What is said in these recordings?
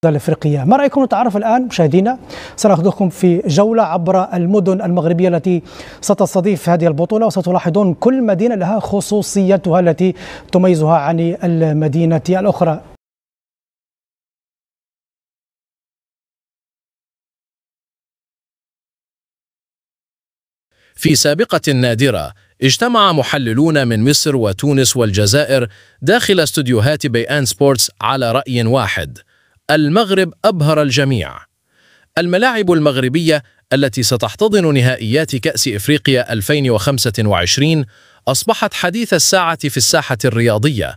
الافريقيه. ما رايكم نتعرف الان مشاهدينا؟ سناخذكم في جوله عبر المدن المغربيه التي ستستضيف هذه البطوله، وستلاحظون كل مدينه لها خصوصيتها التي تميزها عن المدينه الاخرى. في سابقة نادرة اجتمع محللون من مصر وتونس والجزائر داخل استوديوهات بيان سبورتس على رأي واحد: المغرب أبهر الجميع. الملاعب المغربية التي ستحتضن نهائيات كأس إفريقيا 2025 أصبحت حديث الساعة في الساحة الرياضية.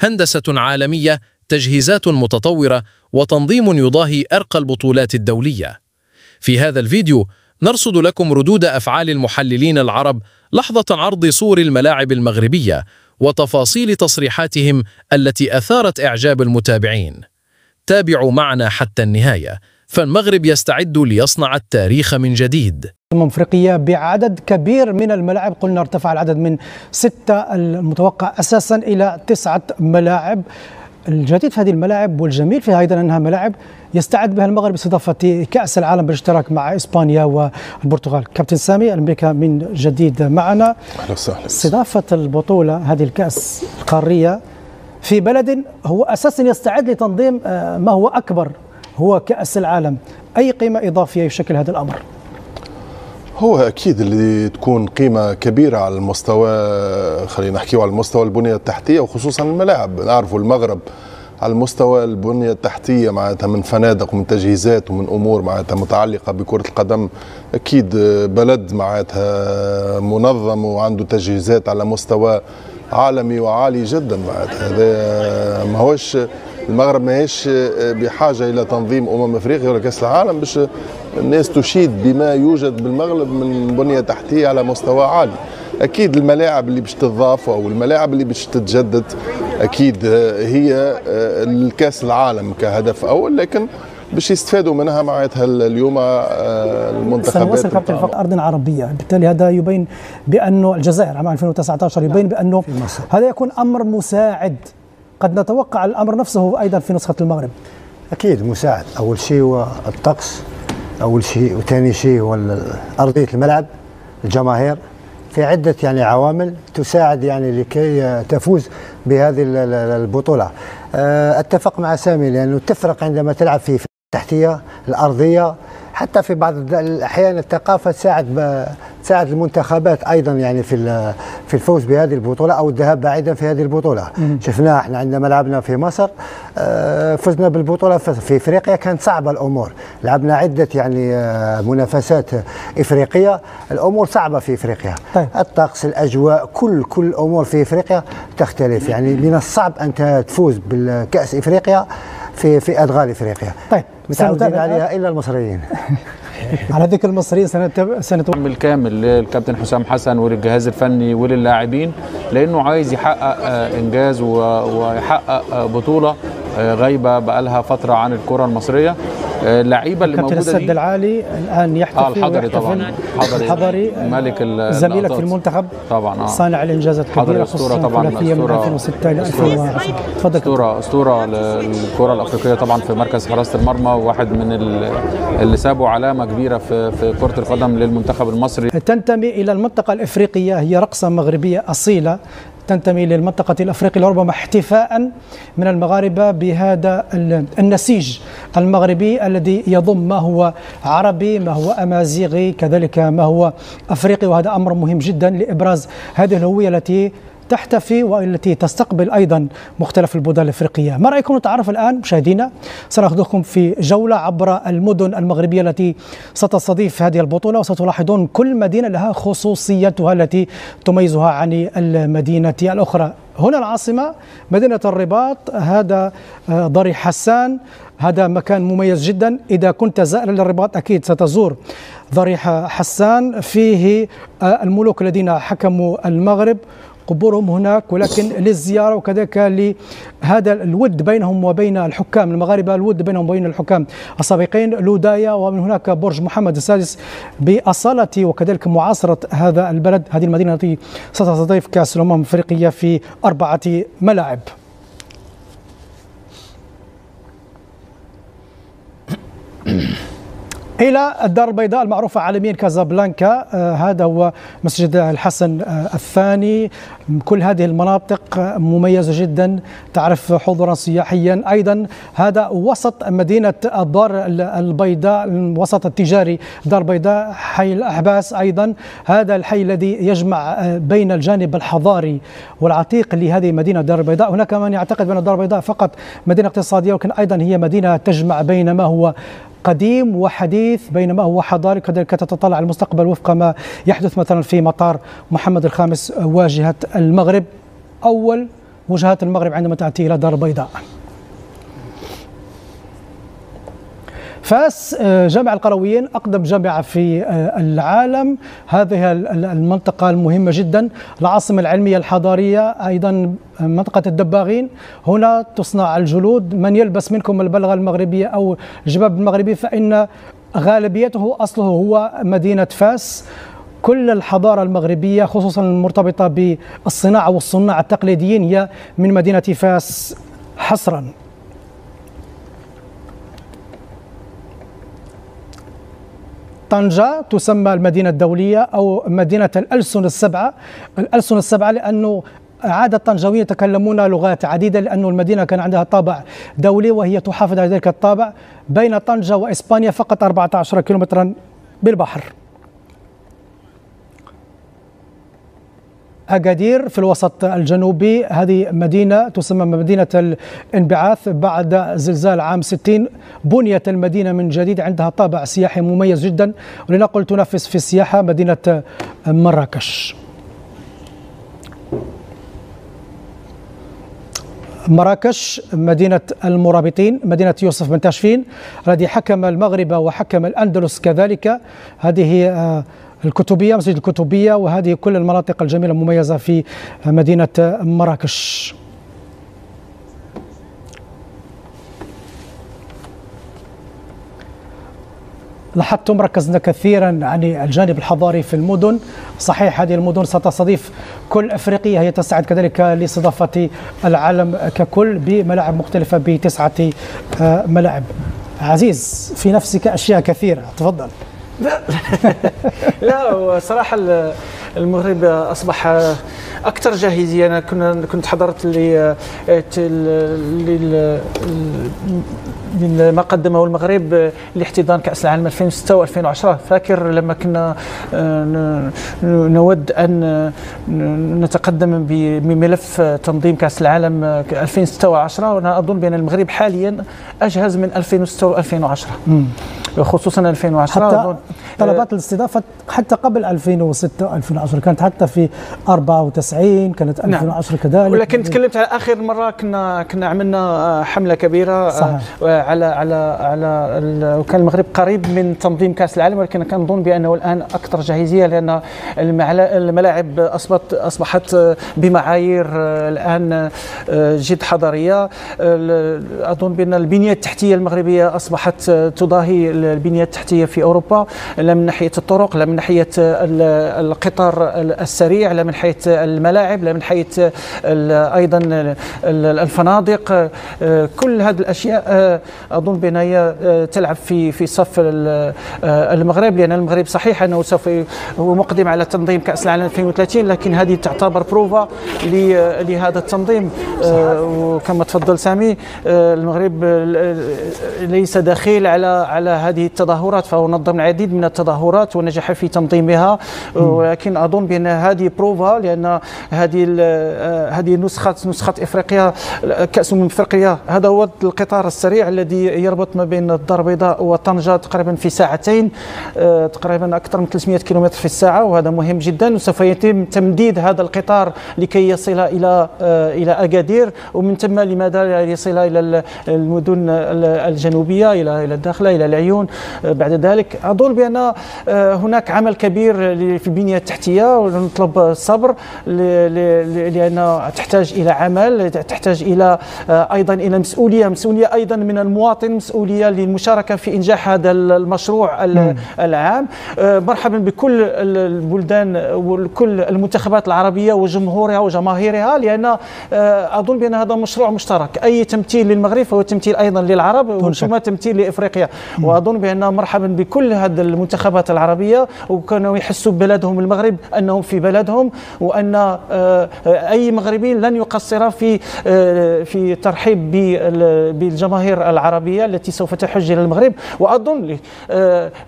هندسة عالمية، تجهيزات متطورة، وتنظيم يضاهي أرقى البطولات الدولية. في هذا الفيديو نرصد لكم ردود أفعال المحللين العرب لحظة عرض صور الملاعب المغربية وتفاصيل تصريحاتهم التي أثارت إعجاب المتابعين. تابعوا معنا حتى النهاية، فالمغرب يستعد ليصنع التاريخ من جديد. أفريقيا بعدد كبير من الملاعب، قلنا ارتفع العدد من 6 المتوقع أساسا إلى 9 ملاعب. الجديد في هذه الملاعب والجميل فيها أيضا أنها ملاعب يستعد بها المغرب باستضافة كأس العالم بالاشتراك مع إسبانيا والبرتغال. كابتن سامي، أهلا بك من جديد معنا. أهلا وسهلا. استضافة البطولة هذه الكأس القارية في بلد هو أساسا يستعد لتنظيم ما هو أكبر، هو كأس العالم، أي قيمة إضافية يشكل هذا الأمر؟ هو أكيد اللي تكون قيمة كبيرة على المستوى، خلينا نحكيه على المستوى البنية التحتية وخصوصا الملاعب. نعرفوا المغرب على المستوى البنية التحتية معناتها من فنادق ومن تجهيزات ومن أمور معناتها متعلقة بكرة القدم، أكيد بلد معناتها منظم وعنده تجهيزات على مستوى عالمي وعالي جدا. معناتها هذا ما هوش المغرب ماهيش بحاجة إلى تنظيم أفريقيا ولا كأس العالم باش الناس تشيد بما يوجد بالمغرب من بنية تحتية على مستوى عالي. أكيد الملاعب اللي باش تضاف أو الملاعب اللي باش تتجدد أكيد هي الكأس العالم كهدف أول، لكن باش يستفادوا منها معناتها اليوم المنتخبات. سنوصل كابتن فقط أرض عربية، بالتالي هذا يبين بأنه الجزائر عام 2019 يبين بأنه هذا يكون أمر مساعد. قد نتوقع الأمر نفسه أيضا في نسخة المغرب. أكيد مساعد. أول شيء هو الطقس، أول شيء، وثاني شيء هو أرضية الملعب، الجماهير، في عدة عوامل تساعد لكي تفوز بهذه البطولة. اتفق مع سامي لأنه تفرق عندما تلعب في التحتية الأرضية، حتى في بعض الأحيان الثقافة تساعد المنتخبات أيضا في الفوز بهذه البطولة أو الذهاب بعيدا في هذه البطولة. شفناها احنا عندما لعبنا في مصر، فزنا بالبطولة في إفريقيا، كانت صعبة الأمور. لعبنا عدة منافسات إفريقية، الأمور صعبة في إفريقيا. طيب. الطقس، الأجواء، كل أمور في إفريقيا تختلف. من الصعب أن تفوز بالكأس إفريقيا في أدغال إفريقيا. طيب، متعودين عليها إلا المصريين. على ذكر المصريين سنة كامل للكابتن حسام حسن وللجهاز الفني وللاعبين، لأنه عايز يحقق إنجاز ويحقق بطولة غايبة بقالها فترة عن الكرة المصرية. اللعيبه اللي موجوده دي السد العالي الان يحتفل. الحضري طبعا، الحضري ملك زميلك في المنتخب طبعا، صانع الانجازات الكبيره، خصوصا طبعا من 2006 ل 2001. تفضل. اسطوره للكره الافريقيه طبعا في مركز حراسه المرمى، واحد من اللي سابوا علامه كبيره في كره القدم للمنتخب المصري. تنتمي الى المنطقه الافريقيه، هي رقصه مغربيه اصيله تنتمي للمنطقة الأفريقية، لربما احتفاء من المغاربة بهذا النسيج المغربي الذي يضم ما هو عربي، ما هو أمازيغي، كذلك ما هو أفريقي، وهذا أمر مهم جدا لإبراز هذه الهوية التي تحتفي والتي تستقبل أيضا مختلف البلدان الأفريقية. ما رأيكم نتعرف الآن مشاهدينا؟ سنأخذكم في جولة عبر المدن المغربية التي ستستضيف هذه البطولة، وستلاحظون كل مدينة لها خصوصيتها التي تميزها عن المدينة الأخرى. هنا العاصمة مدينة الرباط، هذا ضريح حسان، هذا مكان مميز جدا. إذا كنت زائرا للرباط أكيد ستزور ضريح حسان، فيه الملوك الذين حكموا المغرب، قبورهم هناك، ولكن للزيارة وكذلك لهذا الود بينهم وبين الحكام المغاربة، الود بينهم وبين الحكام السابقين، لودايا، ومن هناك برج محمد السادس بأصالة وكذلك معاصرة هذا البلد، هذه المدينة التي ستستضيف كأس الأمم الأفريقية في 4 ملاعب. إلى الدار البيضاء المعروفة عالميا كازابلانكا، هذا هو مسجد الحسن الثاني. كل هذه المناطق مميزة جدا، تعرف حضورا سياحيا. أيضا هذا وسط مدينة الدار البيضاء، الوسط التجاري دار البيضاء، حي الأحباس. أيضا هذا الحي الذي يجمع بين الجانب الحضاري والعتيق لهذه مدينة دار البيضاء. هناك من يعتقد بأن دار البيضاء فقط مدينة اقتصادية، ولكن أيضا هي مدينة تجمع بين ما هو قديم وحديث، بينما هو حضاري، كذلك تتطلع المستقبل وفق ما يحدث مثلا في مطار محمد الخامس واجهة المغرب، أول وجهات المغرب عندما تأتي إلى دار البيضاء. فاس جامع القرويين أقدم جامعة في العالم، هذه المنطقة المهمة جدا، العاصمة العلمية الحضارية. أيضا منطقة الدباغين، هنا تصنع الجلود. من يلبس منكم البلغة المغربية أو الجباب المغربي فإن غالبيته أصله هو مدينة فاس. كل الحضارة المغربية خصوصا المرتبطة بالصناعة والصناع التقليديين هي من مدينة فاس حصرا. طنجة تسمى المدينة الدولية أو مدينة الألسن السبعة. الألسن السبعة لأنه عادة الطنجاويين يتكلمون لغات عديدة، لأن المدينة كان عندها طابع دولي وهي تحافظ على ذلك الطابع. بين طنجة وإسبانيا فقط 14 كيلومترا بالبحر. أكادير في الوسط الجنوبي، هذه مدينة تسمى مدينة الانبعاث. بعد زلزال عام 60 بنيت المدينة من جديد، عندها طابع سياحي مميز جدا، ولنقل تنافس في السياحة مدينة مراكش. مراكش مدينة المرابطين، مدينة يوسف بن تاشفين الذي حكم المغرب وحكم الأندلس كذلك. هذه الكتبية، مسجد الكتبية، وهذه كل المناطق الجميلة المميزة في مدينة مراكش. لاحظتم ركزنا كثيرا عن الجانب الحضاري في المدن. صحيح هذه المدن ستستضيف كل أفريقيا، هي تسعد كذلك لاستضافة العالم ككل بملاعب مختلفة ب9 ملاعب. عزيز في نفسك أشياء كثيرة، تفضل. لا صراحة المغرب أصبح أكثر جاهزية. أنا كنت حضرت لما قدمه المغرب لاحتضان كأس العالم 2006 و2010. فاكر لما كنا نود أن نتقدم بملف تنظيم كأس العالم 2006 و10، وأنا أظن بأن المغرب حاليا أجهز من 2006 و2010، خصوصا 2010. حتى طلبات الاستضافة حتى قبل 2006 2010 كانت حتى في 94، كانت 2010 كذلك. ولكن تكلمت على آخر مرة كنا عملنا حملة كبيرة على وكان المغرب قريب من تنظيم كأس العالم، ولكن كنظن بأنه الآن أكثر جاهزية، لأن الملاعب أصبحت بمعايير الآن جد حضارية. أظن بأن البنية التحتية المغربية أصبحت تضاهي البنية التحتية في أوروبا، لا من ناحية الطرق، لا من ناحية القطار السريع، لا من حيث الملاعب، لا من حيث أيضا الفنادق. كل هذه الأشياء أظن بأنها تلعب في صف المغرب، لأن المغرب صحيح أنه سوف هو مقدم على تنظيم كأس العالم 2030، لكن هذه تعتبر بروفا لهذا التنظيم. وكما تفضل سامي، المغرب ليس دخيل على هذه التظاهرات، فهو نظم العديد من التظاهرات ونجح في تنظيمها. ولكن أظن بأن هذه بروفا، لأن هذه نسخة إفريقيا، كأس إفريقيا، هذا هو القطار السريع الذي يربط ما بين الدار البيضاء وطنجة تقريبا في ساعتين، تقريبا أكثر من 300 كيلومتر في الساعة، وهذا مهم جدا. وسوف يتم تمديد هذا القطار لكي يصل إلى أكادير، ومن ثم لماذا يصل إلى المدن الجنوبية، إلى الداخلة، إلى العيون بعد ذلك. أظن بأن هناك عمل كبير في البنية التحتية، ونطلب الصبر، لأن تحتاج إلى عمل، تحتاج إلى أيضا إلى مسؤولية أيضا من المواطن، مسؤولية للمشاركة في إنجاح هذا المشروع العام. مرحبا بكل البلدان وكل المنتخبات العربية وجمهورها وجماهيرها، لأن أظن بأن هذا مشروع مشترك. أي تمثيل للمغرب فهو تمثيل أيضا للعرب، ثم تمثيل لإفريقيا. وأظن اظن بان مرحبا بكل هذه المنتخبات العربيه، وكانوا يحسوا ببلدهم المغرب انهم في بلدهم، وان اي مغربي لن يقصر في ترحيب بالجماهير العربيه التي سوف تحج الى المغرب. واظن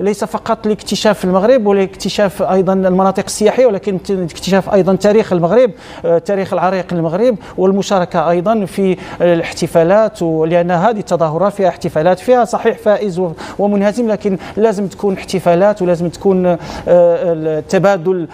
ليس فقط لاكتشاف المغرب ولاكتشاف ايضا المناطق السياحيه، ولكن اكتشاف ايضا تاريخ المغرب، تاريخ العريق للمغرب، والمشاركه ايضا في الاحتفالات، لان هذه التظاهرات فيها احتفالات، فيها صحيح فائز ومنهزم، لكن لازم تكون احتفالات ولازم تكون تبادل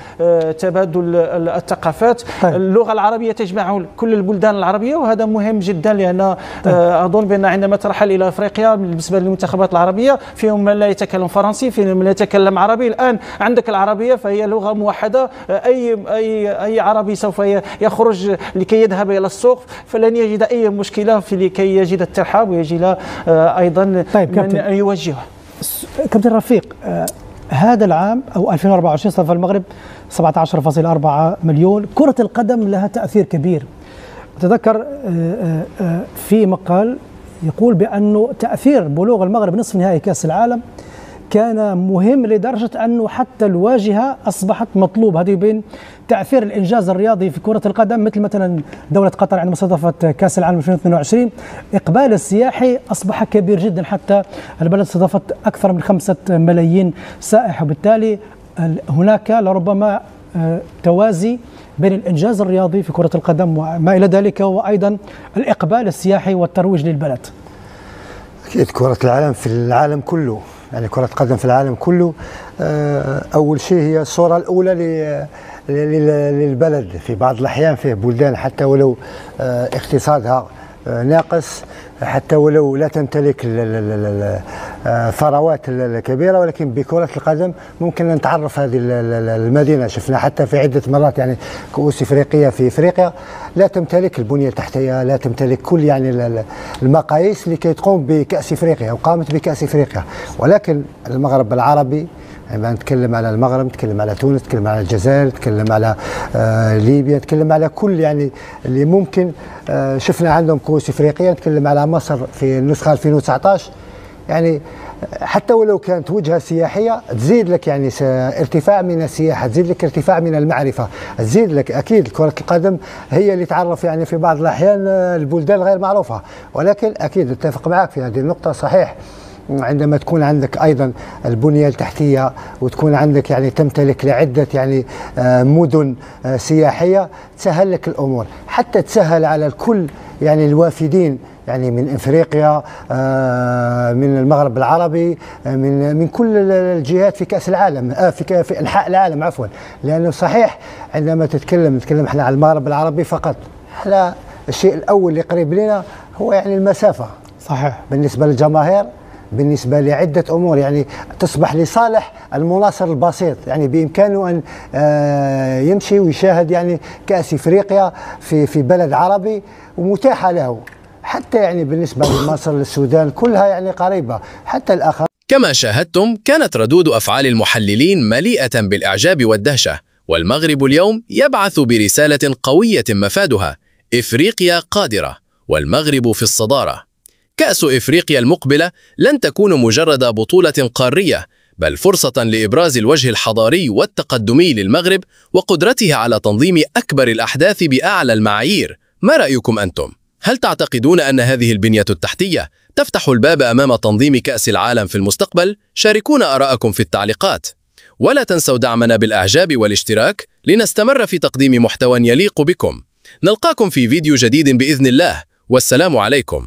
الثقافات. اللغه العربيه تجمع كل البلدان العربيه، وهذا مهم جدا، لان اظن بان عندما ترحل الى افريقيا بالنسبه للمنتخبات العربيه فيهم من لا يتكلم فرنسي، فيهم من لا يتكلم عربي. الان عندك العربيه فهي لغه موحده، اي عربي سوف يخرج لكي يذهب الى السوق فلن يجد اي مشكله في لكي يجد الترحاب ويجد ايضا من يوجهه. كابتن رفيق، هذا العام او 2024 صرف المغرب 17.4 مليون. كرة القدم لها تأثير كبير. أتذكر في مقال يقول بأنه تأثير بلوغ المغرب نصف نهائي كأس العالم كان مهم لدرجة أنه حتى الواجهة أصبحت مطلوب. هذا يبين تأثير الإنجاز الرياضي في كرة القدم، مثل مثلا دولة قطر عندما استضافت كأس العالم 2022 إقبال السياحي أصبح كبير جدا، حتى البلد استضافت أكثر من 5 ملايين سائح، وبالتالي هناك لربما توازي بين الإنجاز الرياضي في كرة القدم وما إلى ذلك، وأيضا الإقبال السياحي والترويج للبلد. أكيد كرة العالم في العالم كله، يعني كرة قدم في العالم كله، أول شيء هي الصورة الأولى للبلد. في بعض الأحيان فيه بلدان حتى ولو اقتصادها ناقص، حتى ولو لا تمتلك الثروات الكبيرة، ولكن بكرة القدم ممكن أن نتعرف هذه المدينة. شفنا حتى في عدة مرات يعني كؤوس إفريقية في إفريقيا لا تمتلك البنية التحتية، لا تمتلك كل يعني المقاييس لكي تقوم بكأس إفريقيا، وقامت بكأس إفريقيا. ولكن المغرب العربي، يعني نتكلم على المغرب، نتكلم على تونس، نتكلم على الجزائر، نتكلم على ليبيا، نتكلم على كل يعني اللي ممكن شفنا عندهم كؤوس إفريقية. نتكلم على مصر في النسخة 2019، يعني حتى ولو كانت وجهة سياحية تزيد لك يعني ارتفاع من السياحة، تزيد لك ارتفاع من المعرفة، تزيد لك أكيد كرة القدم هي اللي تعرف يعني في بعض الأحيان البلدان غير معروفة. ولكن أكيد اتفق معك في هذه النقطة، صحيح عندما تكون عندك أيضا البنية التحتية وتكون عندك يعني تمتلك لعدة يعني مدن سياحية تسهل لك الأمور، حتى تسهل على الكل يعني الوافدين يعني من إفريقيا، من المغرب العربي، من كل الجهات في كأس العالم، في أنحاء العالم عفوا. لأنه صحيح عندما نتكلم احنا على المغرب العربي فقط، احنا الشيء الأول اللي قريب لنا هو يعني المسافة، صحيح، بالنسبة للجماهير، بالنسبة لعدة أمور يعني تصبح لصالح المناصر البسيط، يعني بإمكانه أن يمشي ويشاهد يعني كأس إفريقيا في بلد عربي ومتاحة له، حتى يعني بالنسبة لمصر للسودان كلها يعني قريبة، حتى الآخر. كما شاهدتم كانت ردود أفعال المحللين مليئة بالإعجاب والدهشة، والمغرب اليوم يبعث برسالة قوية مفادها: إفريقيا قادرة والمغرب في الصدارة. كأس إفريقيا المقبلة لن تكون مجرد بطولة قارية، بل فرصة لإبراز الوجه الحضاري والتقدمي للمغرب وقدرته على تنظيم أكبر الأحداث بأعلى المعايير. ما رأيكم أنتم؟ هل تعتقدون أن هذه البنية التحتية تفتح الباب أمام تنظيم كأس العالم في المستقبل؟ شاركونا آراءكم في التعليقات، ولا تنسوا دعمنا بالإعجاب والاشتراك لنستمر في تقديم محتوى يليق بكم. نلقاكم في فيديو جديد بإذن الله، والسلام عليكم.